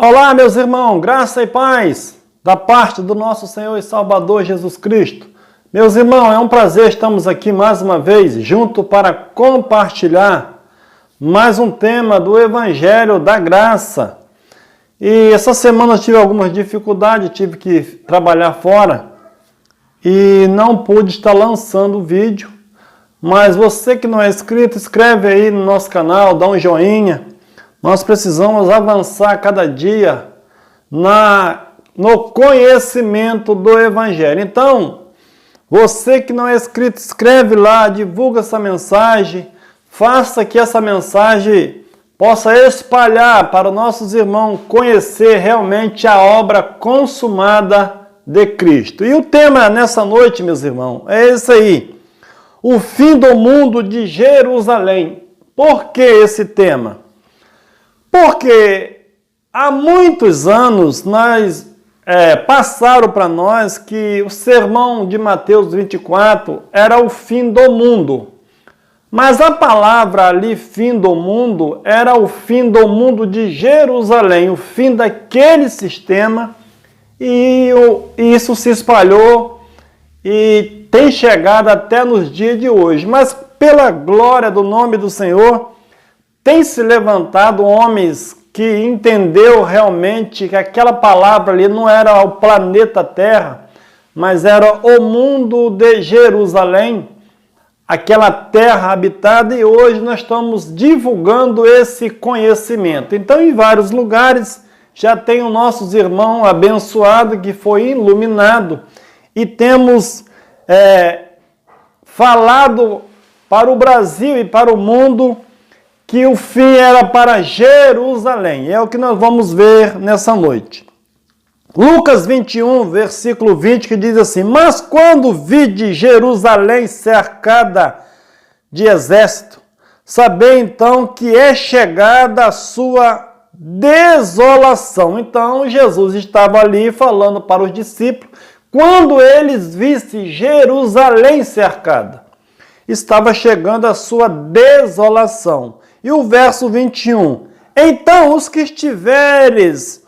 Olá, meus irmãos, graça e paz da parte do nosso Senhor e Salvador Jesus Cristo. Meus irmãos, é um prazer, estamos aqui mais uma vez junto para compartilhar mais um tema do Evangelho da Graça. E essa semana eu tive algumas dificuldades, tive que trabalhar fora e não pude estar lançando o vídeo. Mas você que não é inscrito, inscreve aí no nosso canal, dá um joinha. Nós precisamos avançar cada dia no conhecimento do Evangelho. Então, você que não é inscrito, escreve lá, divulga essa mensagem, faça que essa mensagem possa espalhar para os nossos irmãos conhecer realmente a obra consumada de Cristo. E o tema nessa noite, meus irmãos, é esse aí, o fim do mundo de Jerusalém. Por que esse tema? Porque há muitos anos passaram para nós que o sermão de Mateus 24 era o fim do mundo. Mas a palavra ali, fim do mundo, era o fim do mundo de Jerusalém, o fim daquele sistema, e isso se espalhou e tem chegado até nos dias de hoje. Mas pela glória do nome do Senhor, tem se levantado homens que entendeu realmente que aquela palavra ali não era o planeta Terra, mas era o mundo de Jerusalém, aquela terra habitada, e hoje nós estamos divulgando esse conhecimento. Então, em vários lugares, já tem os nossos irmãos abençoados que foi iluminado, e temos falado para o Brasil e para o mundo que o fim era para Jerusalém. É o que nós vamos ver nessa noite. Lucas 21, versículo 20, que diz assim: mas quando vide Jerusalém cercada de exército, sabei então que é chegada a sua desolação. Então Jesus estava ali falando para os discípulos, quando eles vissem Jerusalém cercada, estava chegando a sua desolação. E o verso 21, então os que estiveres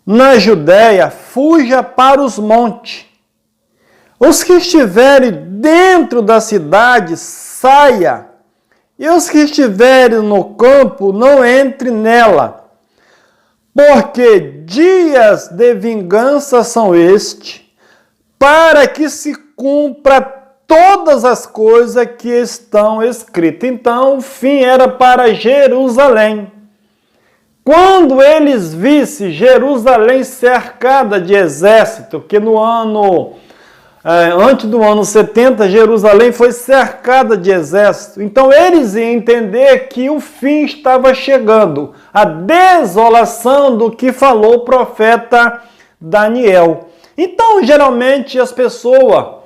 na Judéia, fuja para os montes. Os que estiverem dentro da cidade, saia. E os que estiverem no campo, não entre nela. Porque dias de vingança são estes, para que se cumpra todas as coisas que estão escritas. Então, o fim era para Jerusalém. Quando eles vissem Jerusalém cercada de exército, que antes do ano 70, Jerusalém foi cercada de exército. Então, eles iam entender que o fim estava chegando, a desolação do que falou o profeta Daniel. Então, geralmente, as pessoas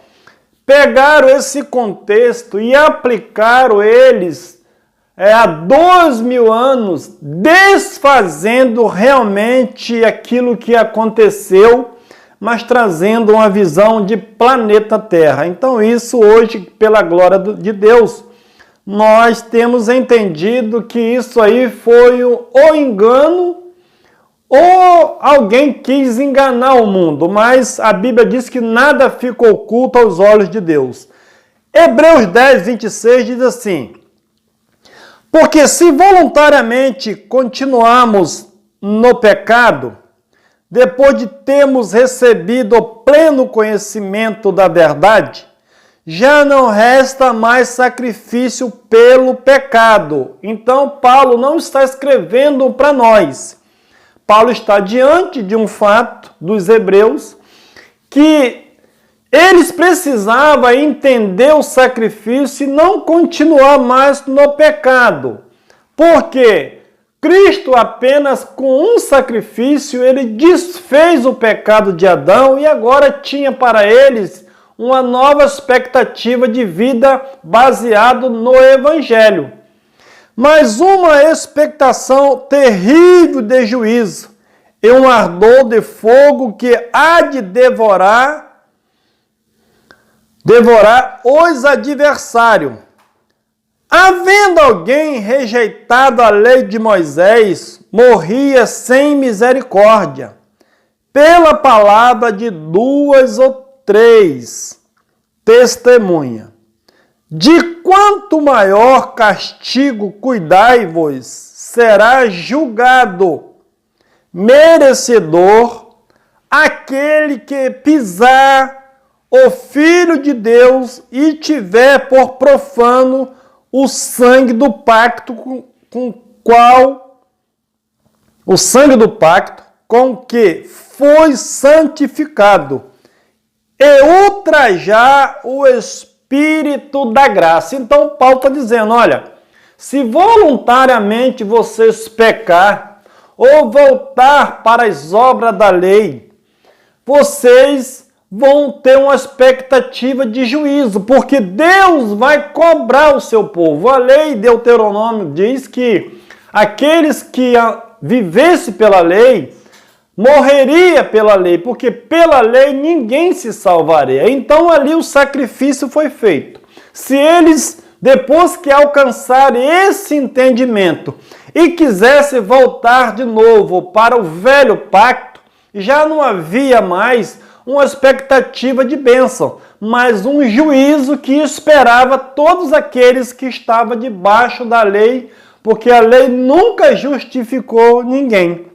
pegaram esse contexto e aplicaram eles há 2000 anos, desfazendo realmente aquilo que aconteceu, mas trazendo uma visão de planeta Terra. Então isso hoje, pela glória de Deus, nós temos entendido que isso aí foi o engano, ou alguém quis enganar o mundo, mas a Bíblia diz que nada fica oculto aos olhos de Deus. Hebreus 10, 26 diz assim: porque se voluntariamente continuarmos no pecado, depois de termos recebido o pleno conhecimento da verdade, já não resta mais sacrifício pelo pecado. Então, Paulo não está escrevendo para nós. Paulo está diante de um fato dos hebreus que eles precisavam entender o sacrifício e não continuar mais no pecado. Porque Cristo apenas com um sacrifício, ele desfez o pecado de Adão e agora tinha para eles uma nova expectativa de vida baseado no Evangelho. Mas uma expectação terrível de juízo e um ardor de fogo que há de devorar os adversários. Havendo alguém rejeitado a lei de Moisés, morria sem misericórdia, pela palavra de 2 ou 3 testemunha. De quanto maior castigo cuidai-vos, será julgado, merecedor, aquele que pisar o Filho de Deus e tiver por profano o sangue do pacto com que foi santificado e ultrajar o Espírito da graça. Então Paulo está dizendo, olha, se voluntariamente vocês pecar ou voltar para as obras da lei, vocês vão ter uma expectativa de juízo, porque Deus vai cobrar o seu povo. A lei de Deuteronômio diz que aqueles que vivessem pela lei, morreria pela lei, porque pela lei ninguém se salvaria. Então ali o sacrifício foi feito. Se eles, depois que alcançarem esse entendimento e quisessem voltar de novo para o velho pacto, já não havia mais uma expectativa de bênção, mas um juízo que esperava todos aqueles que estavam debaixo da lei, porque a lei nunca justificou ninguém.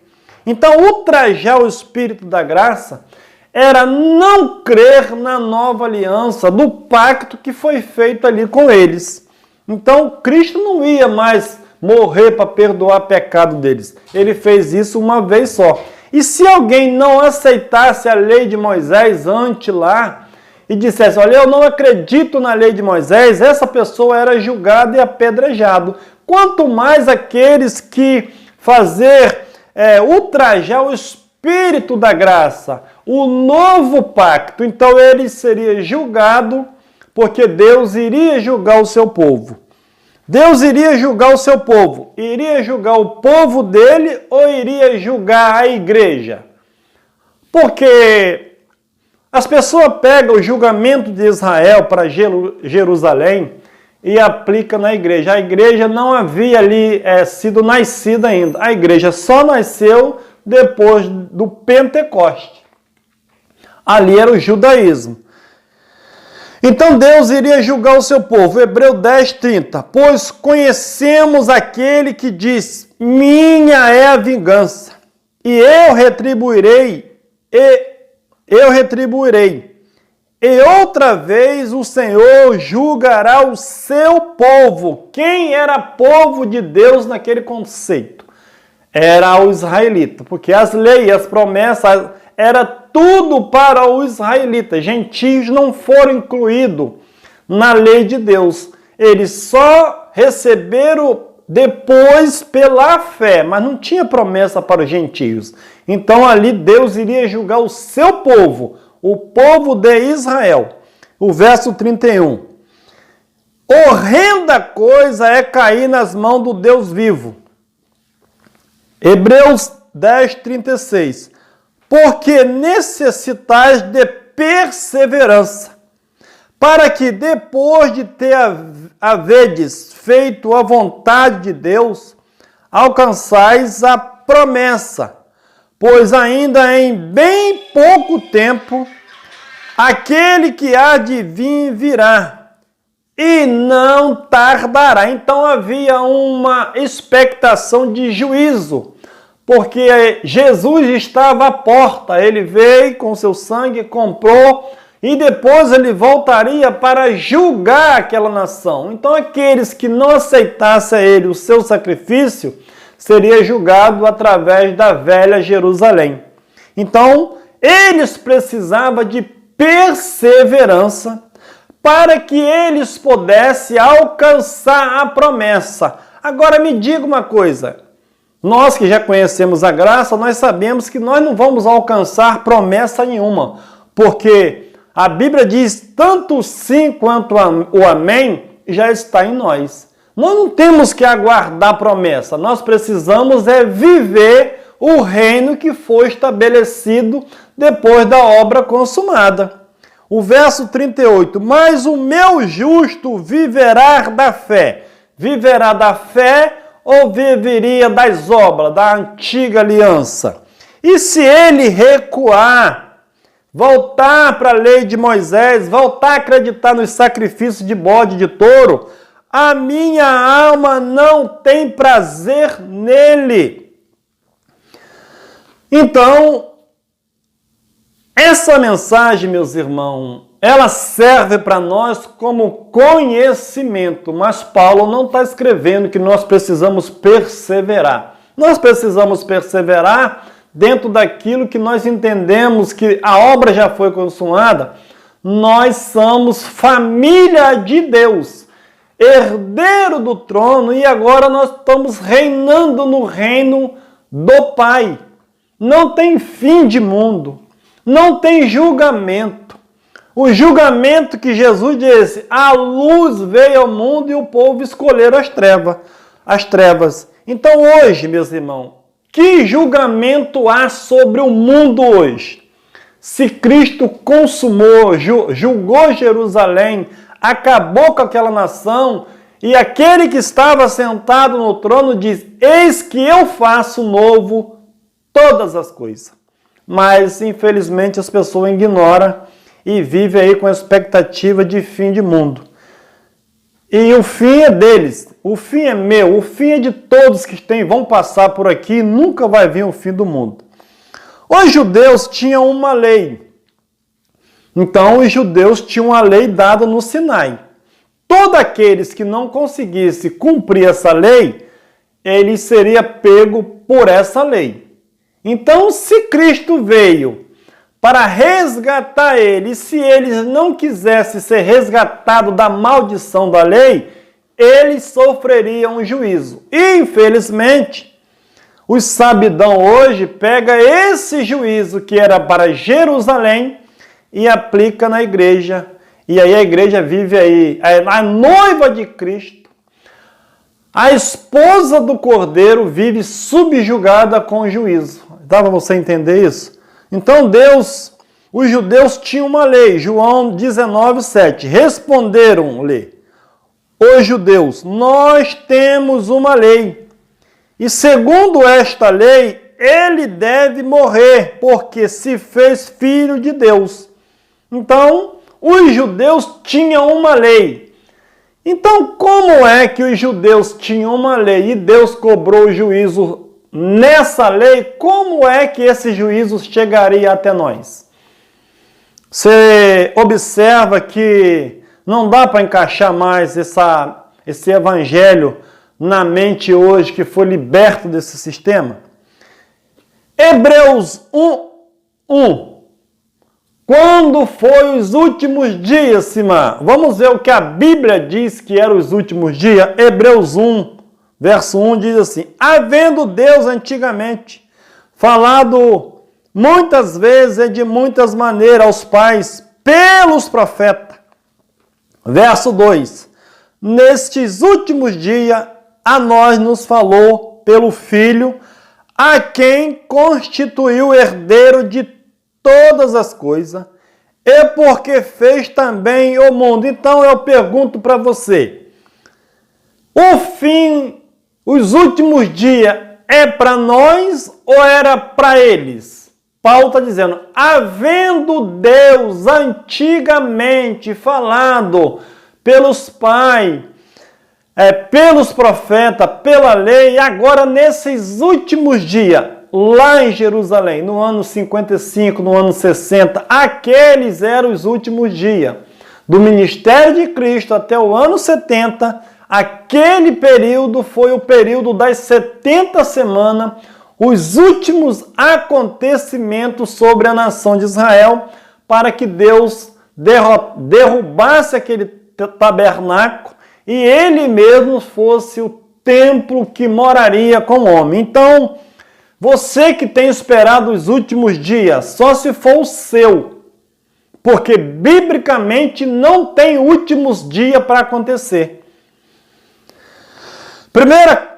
Então, ultrajar o Espírito da graça era não crer na nova aliança, do pacto que foi feito ali com eles. Então, Cristo não ia mais morrer para perdoar o pecado deles. Ele fez isso uma vez só. E se alguém não aceitasse a lei de Moisés antes lá e dissesse, olha, eu não acredito na lei de Moisés, essa pessoa era julgada e apedrejado. Quanto mais aqueles que ultrajar o Espírito da graça, o novo pacto, então ele seria julgado, porque Deus iria julgar o seu povo. Deus iria julgar o seu povo. Iria julgar o povo dele ou iria julgar a igreja? Porque as pessoas pegam o julgamento de Israel para Jerusalém e aplicam na igreja. A igreja não havia ali sido nascida ainda. A igreja só nasceu depois do Pentecoste. Ali era o judaísmo. Então Deus iria julgar o seu povo. Hebreu 10:30. Pois conhecemos aquele que diz, minha é a vingança, e eu retribuirei. E outra vez o Senhor julgará o seu povo. Quem era povo de Deus naquele conceito? Era o israelita, porque as leis, as promessas, era tudo para o israelita. Gentios não foram incluídos na lei de Deus. Eles só receberam depois pela fé, mas não tinha promessa para os gentios. Então ali Deus iria julgar o seu povo, o povo de Israel. O verso 31. Horrenda coisa é cair nas mãos do Deus vivo. Hebreus 10:36. Porque necessitais de perseverança, para que depois de ter havedes feito a vontade de Deus, alcançais a promessa. Pois ainda em bem pouco tempo, aquele que há de vir virá, e não tardará. Então havia uma expectação de juízo, porque Jesus estava à porta. Ele veio com seu sangue, comprou, e depois ele voltaria para julgar aquela nação. Então aqueles que não aceitassem a ele o seu sacrifício, seria julgado através da velha Jerusalém. Então, eles precisavam de perseverança para que eles pudessem alcançar a promessa. Agora me diga uma coisa, nós que já conhecemos a graça, nós sabemos que nós não vamos alcançar promessa nenhuma, porque a Bíblia diz tanto o sim quanto o amém já está em nós. Nós não temos que aguardar a promessa, nós precisamos viver o reino que foi estabelecido depois da obra consumada. O verso 38, mas o meu justo viverá da fé, viverá da fé ou viveria das obras, da antiga aliança? E se ele recuar, voltar para a lei de Moisés, voltar a acreditar nos sacrifícios de bode e de touro, a minha alma não tem prazer nele. Então, essa mensagem, meus irmãos, ela serve para nós como conhecimento, mas Paulo não está escrevendo que nós precisamos perseverar. Nós precisamos perseverar dentro daquilo que nós entendemos que a obra já foi consumada. Nós somos família de Deus, herdeiro do trono, e agora nós estamos reinando no reino do Pai. Não tem fim de mundo, não tem julgamento. O julgamento que Jesus disse, a luz veio ao mundo e o povo escolheram as trevas. Então hoje, meus irmãos, que julgamento há sobre o mundo hoje? Se Cristo consumou, julgou Jerusalém, acabou com aquela nação, e aquele que estava sentado no trono diz, eis que eu faço novo todas as coisas. Mas, infelizmente, as pessoas ignoram e vivem aí com a expectativa de fim de mundo. E o fim é deles, o fim é meu, o fim é de todos que vão passar por aqui, nunca vai vir o fim do mundo. Os judeus tinham uma lei. Então, os judeus tinham uma lei dada no Sinai. Todos aqueles que não conseguissem cumprir essa lei, ele seria pego por essa lei. Então, se Cristo veio para resgatar eles, se eles não quisessem ser resgatados da maldição da lei, eles sofreriam um juízo. E, infelizmente, os sabidão hoje pega esse juízo que era para Jerusalém e aplica na igreja. E aí a igreja vive aí, a noiva de Cristo, a esposa do Cordeiro vive subjugada com o juízo. Dá para você entender isso? Então os judeus tinham uma lei, João 19:7. Responderam-lhe os judeus, nós temos uma lei, e segundo esta lei, ele deve morrer, porque se fez filho de Deus. Então, os judeus tinham uma lei. Então, como é que os judeus tinham uma lei e Deus cobrou o juízo nessa lei? Como é que esse juízo chegaria até nós? Você observa que não dá para encaixar mais esse evangelho na mente hoje que foi liberto desse sistema? Hebreus 1:1. Quando foi os últimos dias, Simã? Vamos ver o que a Bíblia diz que eram os últimos dias. Hebreus 1, verso 1 diz assim, havendo Deus antigamente falado muitas vezes e de muitas maneiras aos pais pelos profetas. Verso 2, nestes últimos dias a nós nos falou pelo Filho, a quem constituiu herdeiro de todas as coisas, e porque fez também o mundo. Então eu pergunto para você, o fim, os últimos dias, é para nós ou era para eles? Paulo está dizendo, havendo Deus antigamente falado pelos pais, pelos profetas, pela lei, e agora nesses últimos dias, lá em Jerusalém, no ano 55, no ano 60, aqueles eram os últimos dias. Do ministério de Cristo até o ano 70, aquele período foi o período das 70 semanas, os últimos acontecimentos sobre a nação de Israel, para que Deus derrubasse aquele tabernáculo e ele mesmo fosse o templo que moraria com o homem. Então, você que tem esperado os últimos dias, só se for o seu, porque biblicamente não tem últimos dias para acontecer. Primeira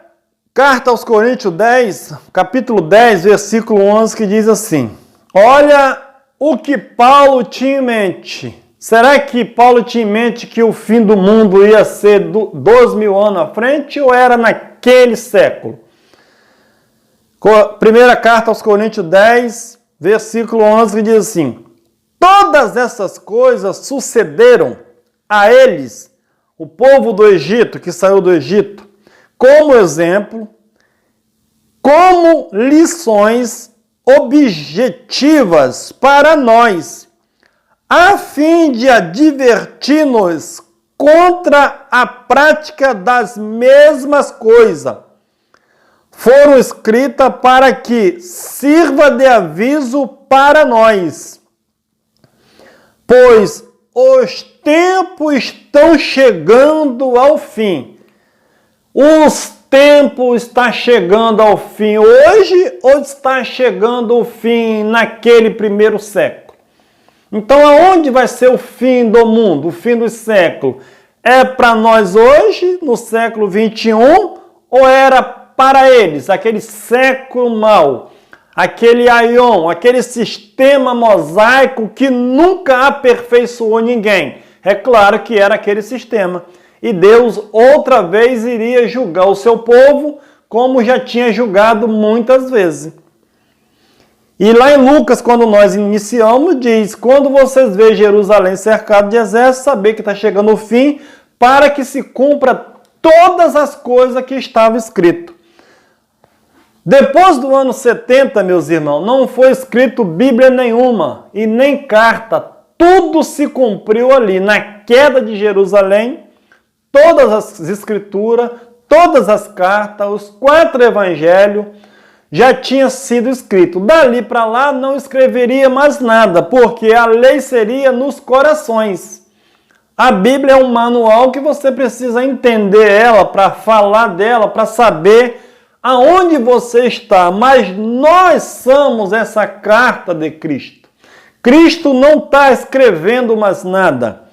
carta aos Coríntios 10, capítulo 10, versículo 11, que diz assim, olha o que Paulo tinha em mente, Será que Paulo tinha em mente que o fim do mundo ia ser 2.000 anos à frente ou era naquele século? Primeira carta aos Coríntios 10, versículo 11, que diz assim: todas essas coisas sucederam a eles, o povo do Egito, que saiu do Egito, como exemplo, como lições objetivas para nós, a fim de advertir-nos contra a prática das mesmas coisas. Foram escritas para que sirva de aviso para nós, pois os tempos estão chegando ao fim. Os tempos estão chegando ao fim hoje ou está chegando o fim naquele primeiro século? Então, aonde vai ser o fim do mundo, o fim do século? É para nós hoje, no século 21, ou era para eles, aquele século mau, aquele aion, aquele sistema mosaico que nunca aperfeiçoou ninguém? É claro que era aquele sistema. E Deus outra vez iria julgar o seu povo, como já tinha julgado muitas vezes. E lá em Lucas, quando nós iniciamos, diz: quando vocês veem Jerusalém cercado de exército, saber que está chegando o fim, para que se cumpra todas as coisas que estavam escritas. Depois do ano 70, meus irmãos, não foi escrito Bíblia nenhuma e nem carta. Tudo se cumpriu ali, na queda de Jerusalém. Todas as escrituras, todas as cartas, os 4 evangelhos já tinham sido escritos. Dali para lá não escreveria mais nada, porque a lei seria nos corações. A Bíblia é um manual que você precisa entender ela, para falar dela, para saber aonde você está. Mas nós somos essa carta de Cristo. Cristo não está escrevendo mais nada.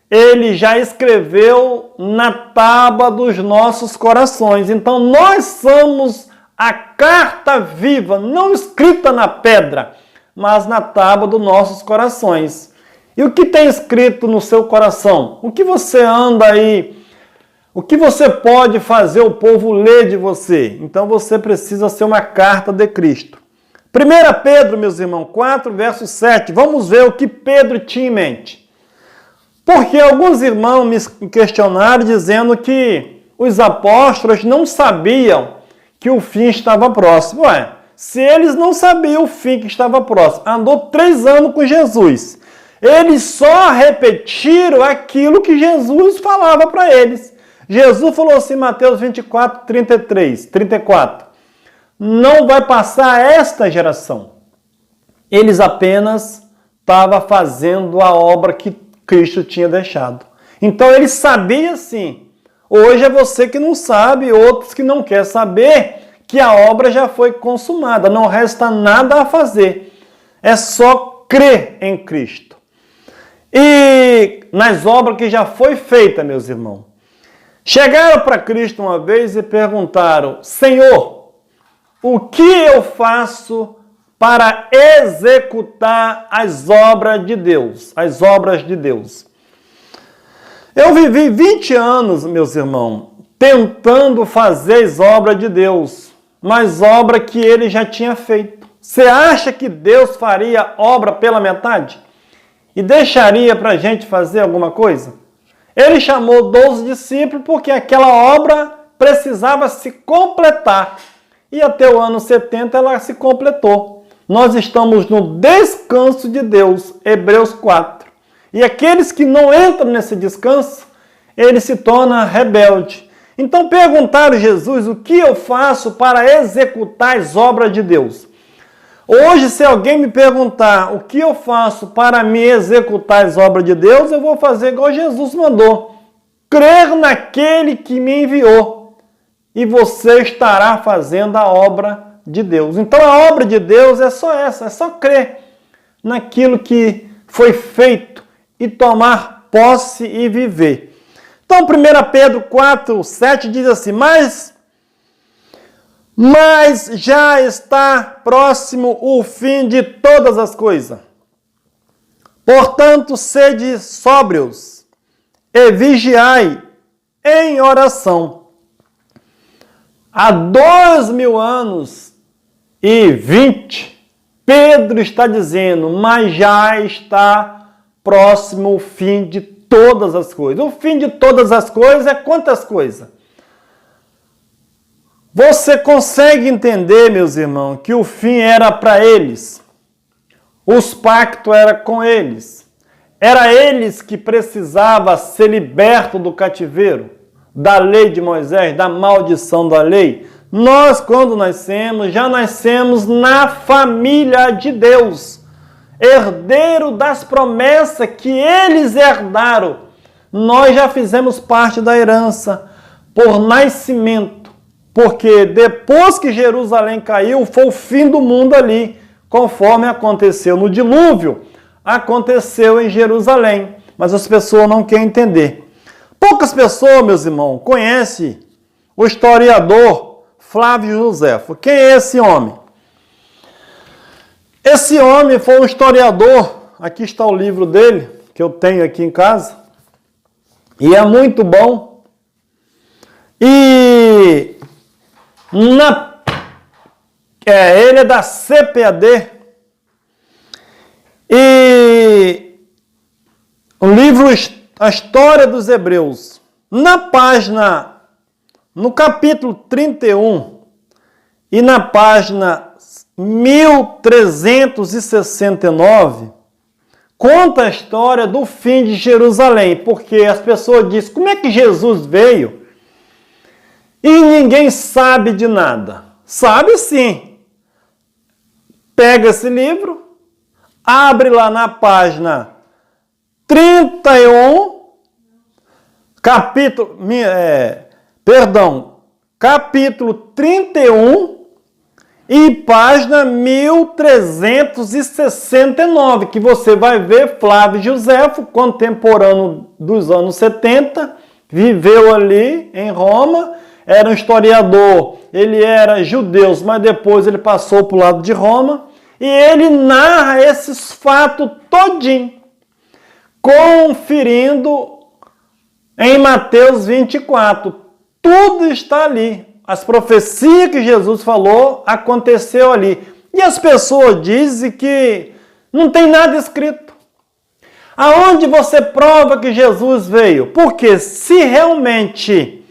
Ele já escreveu na tábua dos nossos corações. Então, nós somos a carta viva, não escrita na pedra, mas na tábua dos nossos corações. E o que tem escrito no seu coração? O que você anda aí? O que você pode fazer o povo ler de você? Então, você precisa ser uma carta de Cristo. 1 Pedro, meus irmãos, 4, verso 7. Vamos ver o que Pedro tinha em mente. Porque alguns irmãos me questionaram dizendo que os apóstolos não sabiam que o fim estava próximo. Ué, se eles não sabiam o fim que estava próximo, andou 3 anos com Jesus, eles só repetiram aquilo que Jesus falava para eles. Jesus falou assim, Mateus 24, 34, não vai passar esta geração. Eles apenas estavam fazendo a obra que Cristo tinha deixado. Então ele sabia sim. Hoje é você que não sabe, outros que não querem saber que a obra já foi consumada. Não resta nada a fazer. É só crer em Cristo. E nas obras que já foi feita, meus irmãos. Chegaram para Cristo uma vez e perguntaram: Senhor, o que eu faço para executar as obras de Deus? As obras de Deus. Eu vivi 20 anos, meus irmãos, tentando fazer as obras de Deus, mas obra que ele já tinha feito. Você acha que Deus faria obra pela metade? E deixaria para a gente fazer alguma coisa? Ele chamou 12 discípulos porque aquela obra precisava se completar. E até o ano 70 ela se completou. Nós estamos no descanso de Deus, Hebreus 4. E aqueles que não entram nesse descanso, ele se torna rebelde. Então perguntaram a Jesus: o que eu faço para executar as obras de Deus? Hoje, se alguém me perguntar o que eu faço para me executar as obras de Deus, eu vou fazer igual Jesus mandou. Crer naquele que me enviou. E você estará fazendo a obra de Deus. Então a obra de Deus é só essa, é só crer naquilo que foi feito e tomar posse e viver. Então 1 Pedro 4, 7 diz assim: Mas já está próximo o fim de todas as coisas. Portanto, sede sóbrios e vigiai em oração. Há 2000 anos e 20, Pedro está dizendo, mas já está próximo o fim de todas as coisas. O fim de todas as coisas é quantas coisas? Você consegue entender, meus irmãos, que o fim era para eles? Os pactos eram com eles. Era eles que precisavam ser libertos do cativeiro, da lei de Moisés, da maldição da lei. Nós, quando nascemos, já nascemos na família de Deus, herdeiro das promessas que eles herdaram. Nós já fizemos parte da herança por nascimento, porque depois que Jerusalém caiu, foi o fim do mundo ali, conforme aconteceu no dilúvio, aconteceu em Jerusalém, mas as pessoas não querem entender. Poucas pessoas, meus irmãos, conhecem o historiador Flávio Josefo. Quem é esse homem? Esse homem foi um historiador, aqui está o livro dele, que eu tenho aqui em casa, e é muito bom. E ele é da CPAD, e o livro A História dos Hebreus, no capítulo 31 e na página 1369, conta a história do fim de Jerusalém, porque as pessoas dizem, como é que Jesus veio e ninguém sabe de nada? Sabe sim. Pega esse livro, abre lá na página 31, capítulo 31 e página 1369, que você vai ver Flávio Josefo, contemporâneo dos anos 70, viveu ali em Roma, era um historiador, ele era judeu, mas depois ele passou para o lado de Roma, e ele narra esses fatos todinho, conferindo em Mateus 24. Tudo está ali. As profecias que Jesus falou aconteceu ali. E as pessoas dizem que não tem nada escrito. Aonde você prova que Jesus veio? Porque se realmente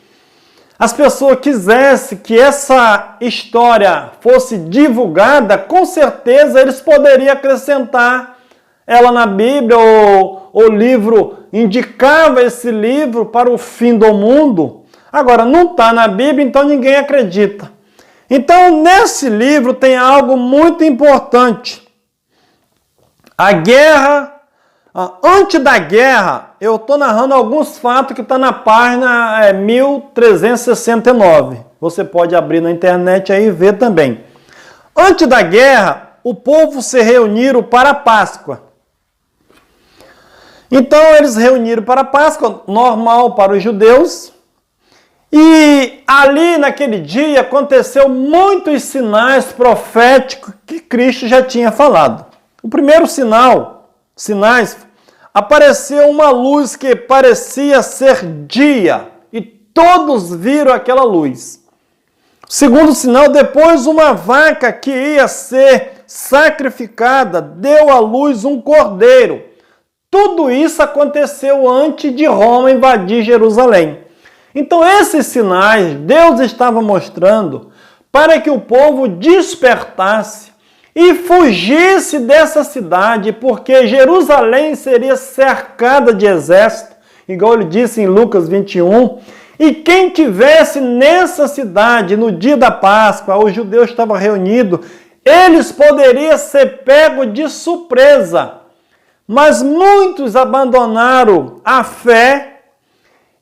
as pessoas quisessem que essa história fosse divulgada, com certeza eles poderiam acrescentar ela na Bíblia, ou o livro indicava esse livro para o fim do mundo. Agora, não está na Bíblia, então ninguém acredita. Então, nesse livro tem algo muito importante. A guerra, antes da guerra, eu estou narrando alguns fatos que estão na página 1369. Você pode abrir na internet aí e ver também. Antes da guerra, o povo se reuniram para a Páscoa. Então, eles reuniram para a Páscoa, normal para os judeus. E ali, naquele dia, aconteceu muitos sinais proféticos que Cristo já tinha falado. O primeiro sinais, apareceu uma luz que parecia ser dia, e todos viram aquela luz. O segundo sinal, depois uma vaca que ia ser sacrificada, deu à luz um cordeiro. Tudo isso aconteceu antes de Roma invadir Jerusalém. Então, esses sinais Deus estava mostrando para que o povo despertasse e fugisse dessa cidade, porque Jerusalém seria cercada de exército, igual ele disse em Lucas 21, e quem tivesse nessa cidade no dia da Páscoa, os judeus estavam reunidos, eles poderiam ser pegos de surpresa. Mas muitos abandonaram a fé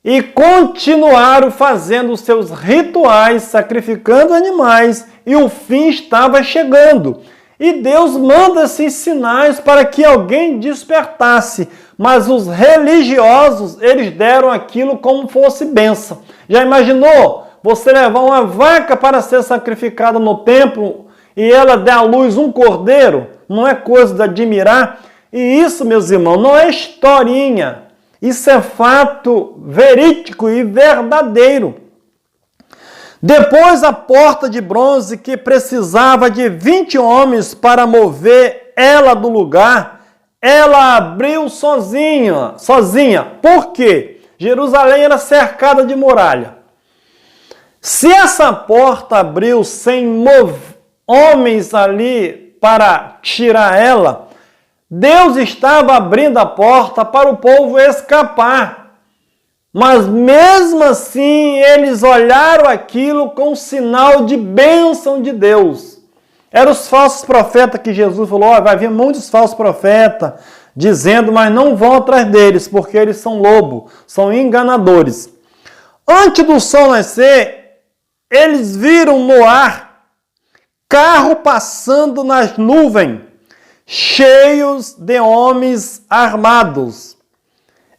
e continuaram fazendo os seus rituais, sacrificando animais, e o fim estava chegando. E Deus manda esses sinais para que alguém despertasse, mas os religiosos, eles deram aquilo como fosse bênção. Já imaginou você levar uma vaca para ser sacrificada no templo e ela der à luz um cordeiro? Não é coisa de admirar? E isso, meus irmãos, não é historinha. Isso é fato verídico e verdadeiro. Depois a porta de bronze, que precisava de 20 homens para mover ela do lugar, ela abriu sozinha. Por quê? Jerusalém era cercada de muralha. Se essa porta abriu sem homens ali para tirar ela, Deus estava abrindo a porta para o povo escapar. Mas mesmo assim, eles olharam aquilo com sinal de bênção de Deus. Eram os falsos profetas que Jesus falou, vai vir muitos falsos profetas, dizendo, mas não vão atrás deles, porque eles são lobo, são enganadores. Antes do sol nascer, eles viram no ar carro passando nas nuvens, cheios de homens armados,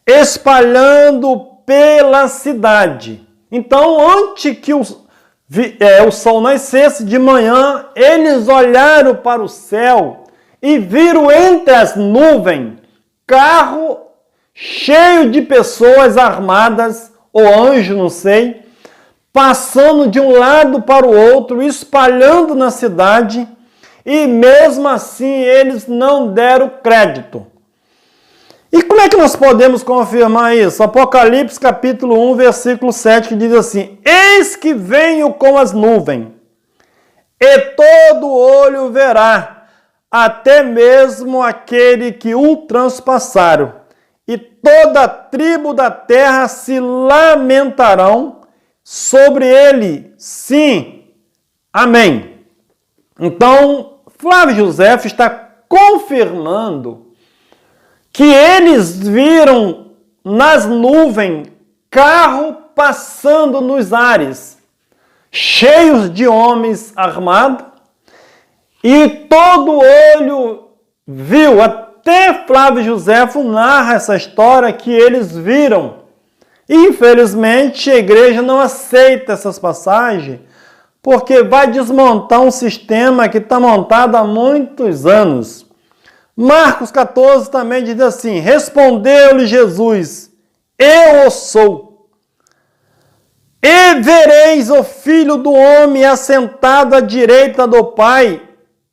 espalhando pela cidade. Então, antes que o sol nascesse de manhã, eles olharam para o céu e viram entre as nuvens carro cheio de pessoas armadas, ou anjo, não sei, passando de um lado para o outro, espalhando na cidade, e mesmo assim eles não deram crédito. E como é que nós podemos confirmar isso? Apocalipse capítulo 1, versículo 7, que diz assim, eis que venho com as nuvens, e todo olho verá, até mesmo aquele que o transpassaram, e toda a tribo da terra se lamentarão sobre ele. Sim, amém. Então, Flávio José está confirmando que eles viram nas nuvens carro passando nos ares, cheios de homens armados, e todo olho viu, até Flávio Josefo narra essa história que eles viram. E, infelizmente, a igreja não aceita essas passagens, porque vai desmontar um sistema que está montado há muitos anos. Marcos 14 também diz assim, respondeu-lhe Jesus, eu o sou. E vereis o Filho do Homem assentado à direita do Pai,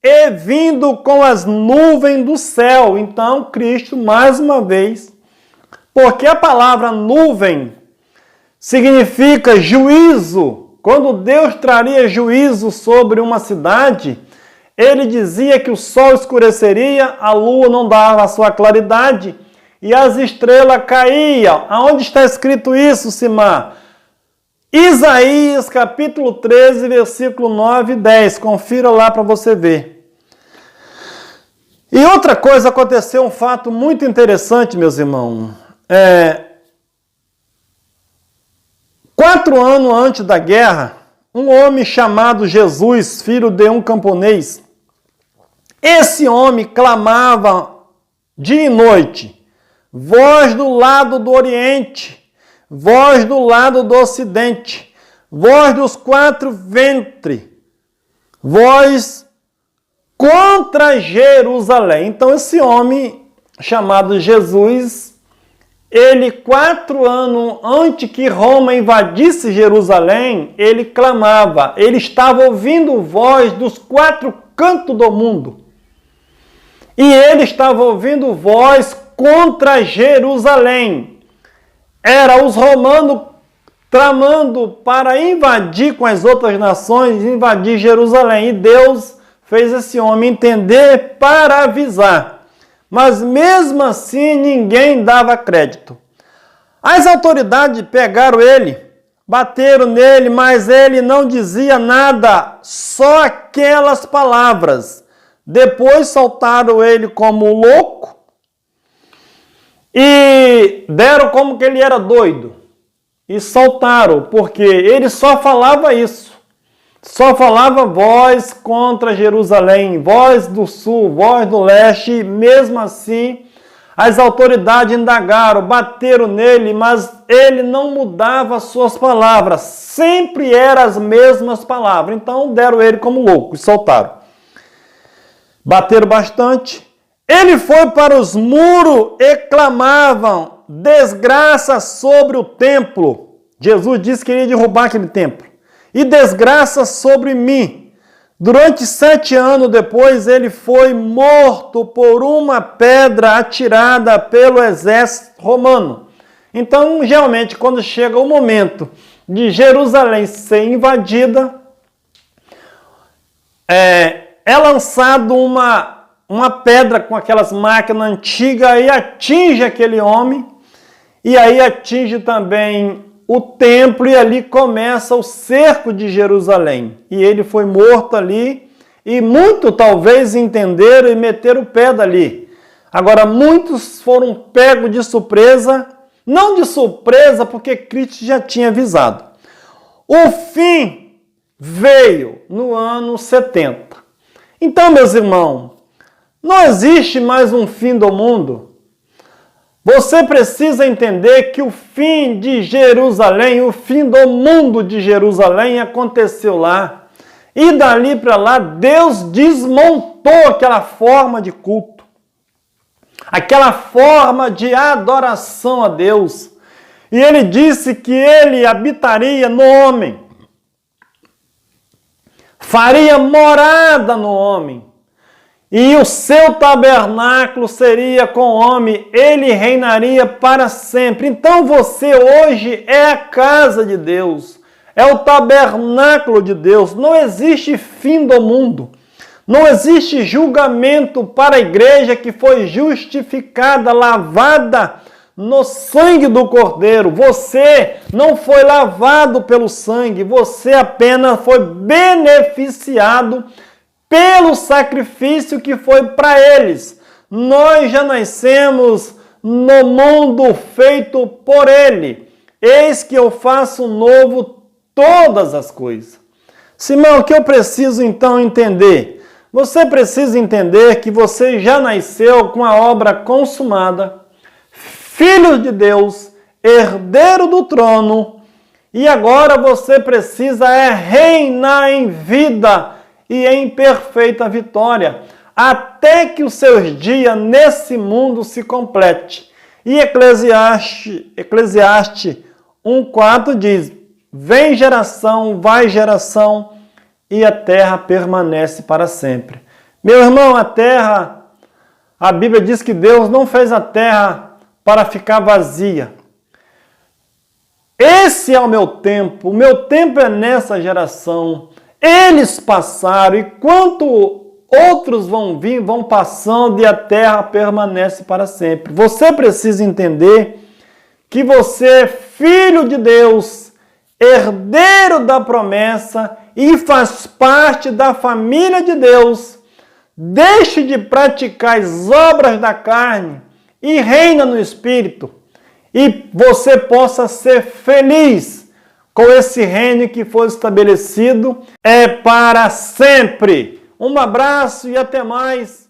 e vindo com as nuvens do céu. Então, Cristo, mais uma vez, porque a palavra nuvem significa juízo. Quando Deus traria juízo sobre uma cidade, ele dizia que o sol escureceria, a lua não dava a sua claridade e as estrelas caíam. Aonde está escrito isso, Simar? Isaías capítulo 13, versículo 9 e 10. Confira lá para você ver. E outra coisa, aconteceu um fato muito interessante, meus irmãos. 4 anos antes da guerra, um homem chamado Jesus, filho de um camponês, esse homem clamava dia e noite, voz do lado do Oriente, voz do lado do Ocidente, voz dos 4 ventres, voz contra Jerusalém. Então esse homem chamado Jesus, ele 4 anos antes que Roma invadisse Jerusalém, ele clamava, ele estava ouvindo voz dos 4 cantos do mundo. E ele estava ouvindo voz contra Jerusalém. Era os romanos tramando para invadir com as outras nações, invadir Jerusalém. E Deus fez esse homem entender para avisar. Mas mesmo assim ninguém dava crédito. As autoridades pegaram ele, bateram nele, mas ele não dizia nada, só aquelas palavras. Depois soltaram ele como louco e deram como que ele era doido. E soltaram, porque ele só falava isso. Só falava voz contra Jerusalém, voz do sul, voz do leste, e mesmo assim as autoridades indagaram, bateram nele, mas ele não mudava as suas palavras, sempre eram as mesmas palavras. Então deram ele como louco e soltaram. Bateram bastante, Ele foi para os muros e clamavam desgraça sobre o templo. Jesus disse que iria derrubar aquele templo. E desgraça sobre mim. Durante 7 anos depois, ele foi morto por uma pedra atirada pelo exército romano. Então, geralmente, quando chega o momento de Jerusalém ser invadida, é lançado uma pedra com aquelas máquinas antigas e atinge aquele homem, e aí atinge também o templo, e ali começa o cerco de Jerusalém. E ele foi morto ali, e muitos talvez entenderam e meteram o pé dali. Agora, muitos foram pegos de surpresa, não de surpresa, porque Cristo já tinha avisado. O fim veio no ano 70. Então, meus irmãos, não existe mais um fim do mundo. Você precisa entender que o fim de Jerusalém, o fim do mundo de Jerusalém aconteceu lá. E dali para lá, Deus desmontou aquela forma de culto, aquela forma de adoração a Deus. E ele disse que ele habitaria no homem, faria morada no homem. E o seu tabernáculo seria com o homem, ele reinaria para sempre. Então você hoje é a casa de Deus, é o tabernáculo de Deus. Não existe fim do mundo, não existe julgamento para a igreja que foi justificada, lavada no sangue do Cordeiro. Você não foi lavado pelo sangue, você apenas foi beneficiado pelo sacrifício que foi para eles. Nós já nascemos no mundo feito por ele. Eis que eu faço novo todas as coisas. Simão, o que eu preciso então entender? Você precisa entender que você já nasceu com a obra consumada, filho de Deus, herdeiro do trono, e agora você precisa reinar em vida e em perfeita vitória, até que os seus dias nesse mundo se complete. E Eclesiastes 1:4 diz: vem geração, vai geração, e a terra permanece para sempre. Meu irmão, a Bíblia diz que Deus não fez a terra para ficar vazia. Esse é o meu tempo é nessa geração. Eles passaram, e quanto outros vão vir, vão passando, e a terra permanece para sempre. Você precisa entender que você é filho de Deus, herdeiro da promessa, e faz parte da família de Deus. Deixe de praticar as obras da carne e reina no Espírito, e você possa ser feliz com esse reino que foi estabelecido para sempre. Um abraço e até mais.